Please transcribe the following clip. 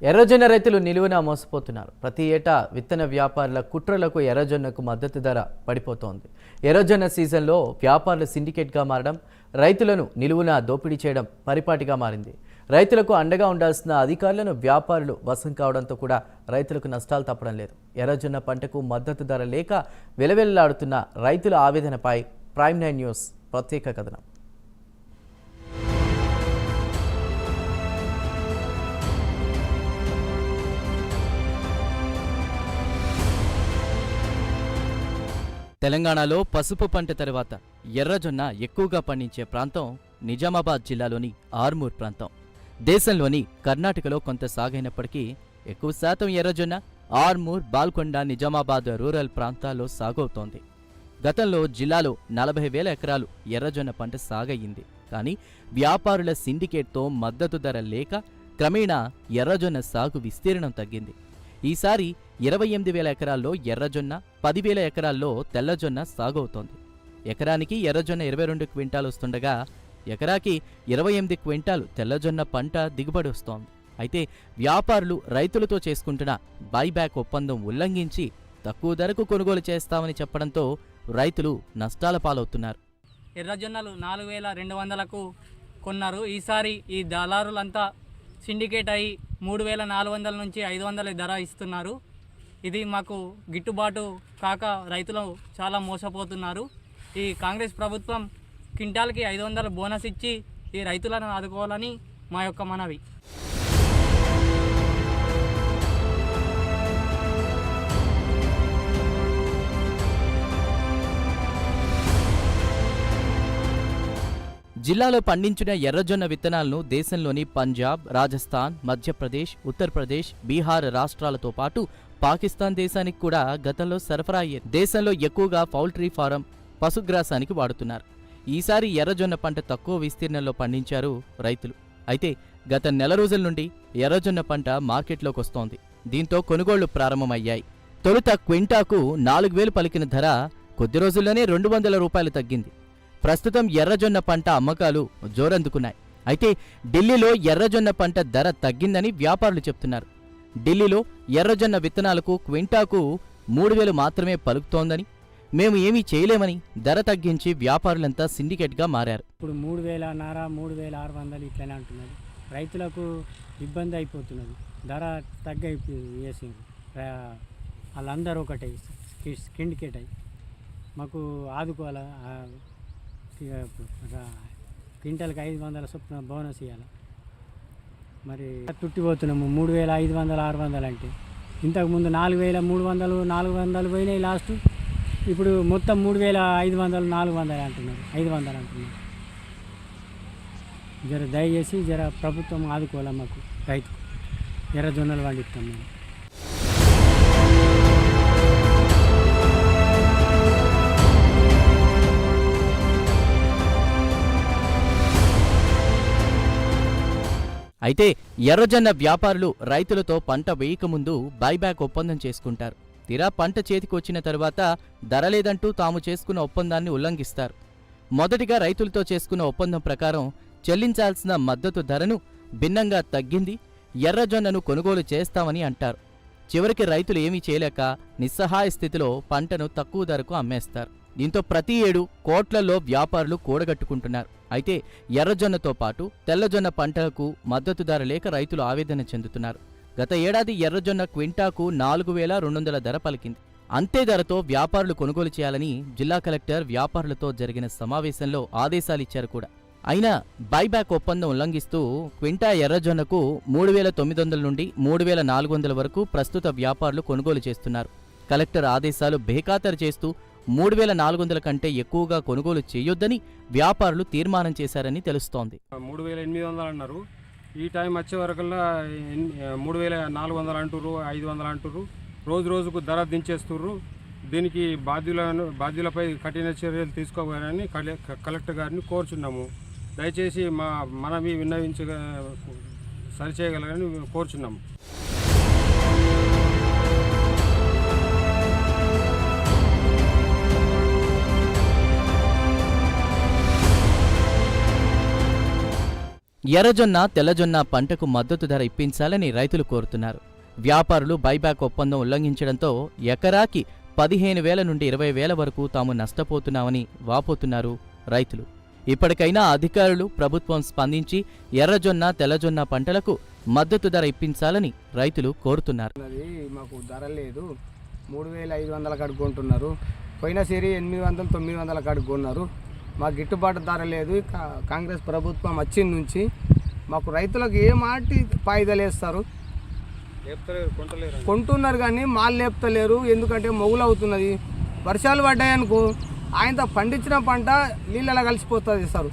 ఎర్రజొన్న రైతులు నిలువున మోసపోతున్నారు. ప్రతి ఏటా విత్తన వ్యాపారుల కుట్రలకు ఎర్రజొన్నకు మద్దతు ధర పడిపోతోంది. ఎర్రజొన్న సీజన్లో వ్యాపారులు సిండికేట్గా మారడం, రైతులను నిలువున దోపిడీ చేయడం పరిపాటిగా మారింది. రైతులకు అండగా ఉండాల్సిన అధికారులను వ్యాపారులు వశం కావడంతో కూడా రైతులకు నష్టాలు తప్పడం లేదు. ఎర్రజొన్న పంటకు మద్దతు ధర లేక వెలవెల్లాడుతున్న రైతుల ఆవేదనపై ప్రైమ్ 9 న్యూస్ ప్రత్యేక కథనం. తెలంగాణలో పసుపు పంట తర్వాత ఎర్రజొన్న ఎక్కువగా పండించే ప్రాంతం నిజామాబాద్ జిల్లాలోని ఆర్మూర్ ప్రాంతం. దేశంలోని కర్ణాటకలో కొంత సాగైనప్పటికీ ఎక్కువ శాతం ఎర్రజొన్న ఆర్మూర్, బాల్కొండ, నిజామాబాద్ రూరల్ ప్రాంతాల్లో సాగవుతోంది. గతంలో జిల్లాలో 40,000 ఎకరాలు ఎర్రజొన్న పంట సాగయ్యింది. కానీ వ్యాపారుల సిండికేట్తో మద్దతు ధర లేక క్రమేణా ఎర్రజొన్న సాగు విస్తీర్ణం తగ్గింది. ఈసారి 28,000 ఎకరాల్లో ఎర్రజొన్న, 10,000 ఎకరాల్లో తెల్లజొన్న సాగవుతోంది. ఎకరానికి ఎర్రజొన్న 22 క్వింటాలు వస్తుండగా ఎకరాకి 28 క్వింటాలు తెల్లజొన్న పంట దిగుబడి వస్తోంది. అయితే వ్యాపారులు రైతులతో చేసుకుంటున్న బైబ్యాక్ ఒప్పందం ఉల్లంఘించి తక్కువ ధరకు కొనుగోలు చేస్తామని చెప్పడంతో రైతులు నష్టాల పాలవుతున్నారు. ఎర్రజొన్నలు 4,200కు కొన్నారు. ఈసారి ఈ దళారులంతా సిండికేట్ అయి 3,400 నుంచి 500 ధర ఇస్తున్నారు. ఇది మాకు గిట్టుబాటు కాక రైతులు చాలా మోసపోతున్నారు. ఈ కాంగ్రెస్ ప్రభుత్వం క్వింటాల్కి 500 బోనస్ ఇచ్చి ఈ రైతులను ఆదుకోవాలని మా యొక్క మనవి. జిల్లాలో పండించిన ఎర్రజొన్న విత్తనాలను దేశంలోని పంజాబ్, రాజస్థాన్, మధ్యప్రదేశ్, ఉత్తరప్రదేశ్, బీహార్ రాష్ట్రాలతో పాటు పాకిస్తాన్ దేశానికి కూడా గతంలో సరఫరా అయ్యేది. దేశంలో ఎక్కువగా పౌల్ట్రీ ఫారం, పశుగ్రాసానికి వాడుతున్నారు. ఈసారి ఎర్రజొన్న పంట తక్కువ విస్తీర్ణంలో పండించారు రైతులు. అయితే గత నెల రోజుల నుండి ఎర్రజొన్న పంట మార్కెట్లోకి వస్తోంది. దీంతో కొనుగోళ్లు ప్రారంభమయ్యాయి. తొలుత క్వింటాకు 4,000 పలికిన ధర కొద్ది రోజుల్లోనే 200 రూపాయలు తగ్గింది. ప్రస్తుతం ఎర్రజొన్న పంట అమ్మకాలు జోరందుకున్నాయి. అయితే ఢిల్లీలో ఎర్రజొన్న పంట ధర తగ్గిందని వ్యాపారులు చెప్తున్నారు. ఢిల్లీలో ఎర్రజొన్న విత్తనాలకు క్వింటాకు 3,000 మాత్రమే పలుకుతోందని, మేము ఏమీ చేయలేమని ధర తగ్గించి వ్యాపారులంతా సిండికేట్గా మారారు. ఇప్పుడు 3,500, 3,600 ఇట్లనే అంటున్నారు. రైతులకు ఇబ్బంది అయిపోతున్నది. ధర వేసి వాళ్ళందరూ ఒకటే సిండికేట్ అయ్యి మాకు ఆదుకోవాలి. క్వింటల్కి 500 చొప్పున బోనస్ ఇవ్వాలి. మరి తుట్టిపోతున్నాము. 3,500, 600 అంటే ఇంతకుముందు 4,300, 400 పోయినాయి లాస్ట్. ఇప్పుడు మొత్తం 3,500, 400 అంటున్నారు, 500 అంటున్నారు. దయచేసి ప్రభుత్వం ఆదుకోవాలి మాకు. రైతు ఎర్రజొన్నలు పండిస్తాం మేము. అయితే ఎర్రజొన్న వ్యాపారులు రైతులతో పంట వేయకముందు బైబ్యాక్ ఒప్పందం చేసుకుంటారు. తీరా పంట చేతికొచ్చిన తరువాత ధర లేదంటూ తాము చేసుకున్న ఒప్పందాన్ని ఉల్లంఘిస్తారు. మొదటిగా రైతులతో చేసుకున్న ఒప్పందం ప్రకారం చెల్లించాల్సిన మద్దతు ధరను భిన్నంగా తగ్గింది, ఎర్రజొన్నను కొనుగోలు చేస్తామని అంటారు. చివరికి రైతులు ఏమీ చేయలేక నిస్సహాయ స్థితిలో పంటను తక్కువ ధరకు అమ్మేస్తారు. దీంతో ప్రతి ఏడు కోట్లలో వ్యాపారులు కూడగట్టుకుంటున్నారు. అయితే ఎర్రజొన్నతో పాటు తెల్లజొన్న పంటలకు మద్దతు ధర లేక రైతులు ఆవేదన చెందుతున్నారు. గత ఏడాది ఎర్రజొన్న క్వింటాకు 4,200 ధర పలికింది. అంతే ధరతో వ్యాపారులు కొనుగోలు చేయాలని జిల్లా కలెక్టర్ వ్యాపారులతో జరిగిన సమావేశంలో ఆదేశాలిచ్చారు కూడా. అయినా బైబ్యాక్ ఒప్పందం ఉల్లంఘిస్తూ క్వింటా ఎర్రజొన్నకు 3,900 నుండి 3,400 వరకు ప్రస్తుత వ్యాపారులు కొనుగోలు చేస్తున్నారు. కలెక్టర్ ఆదేశాలు బేఖాతరు చేస్తూ 3,400 కంటే ఎక్కువగా కొనుగోలు చేయొద్దని వ్యాపారులు తీర్మానం చేశారని తెలుస్తోంది. 3,800 అన్నారు. ఈ టైం వచ్చే వరకల్లా 3,400 అంటుర్రు, 500 అంటుర్రు. రోజు రోజుకు ధర దించేస్తుర్రు. దీనికి బాధ్యులపై కఠిన చర్యలు తీసుకోవాలని కలెక్టర్ గారిని కోరుచున్నాము. దయచేసి మా మనవి సరిచేయగలరని కోరుచున్నాము. ఎర్రజొన్న తెల్లజొన్న పంటకు మద్దతు ధర ఇప్పించాలని రైతులు కోరుతున్నారు. వ్యాపారులు బైబ్యాక్ ఒప్పందం ఉల్లంఘించడంతో ఎకరాకి 15,000 నుండి 20,000 వరకు తాము నష్టపోతున్నామని వాపోతున్నారు రైతులు. ఇప్పటికైనా అధికారులు, ప్రభుత్వం స్పందించి ఎర్రజొన్న తెల్లజొన్న పంటలకు మద్దతు ధర ఇప్పించాలని రైతులు కోరుతున్నారు. మాకు ధర లేదు, 3,500 కడుక్కుంటున్నారు. పోయిన సరి 800, 900 కడుక్కున్నారు. మాకు గిట్టుబాటు ధర లేదు. కాంగ్రెస్ ప్రభుత్వం వచ్చిన నుంచి మాకు రైతులకు ఏ మాటి పాయిదాలు వేస్తారు, కొంటున్నారు కానీ మాలు లేపుతలేరు. ఎందుకంటే మొగులు అవుతున్నది. వర్షాలు పడ్డాయనుకో ఆయనతో పండించిన పంట నీళ్ళలా కలిసిపోతుంది సార్.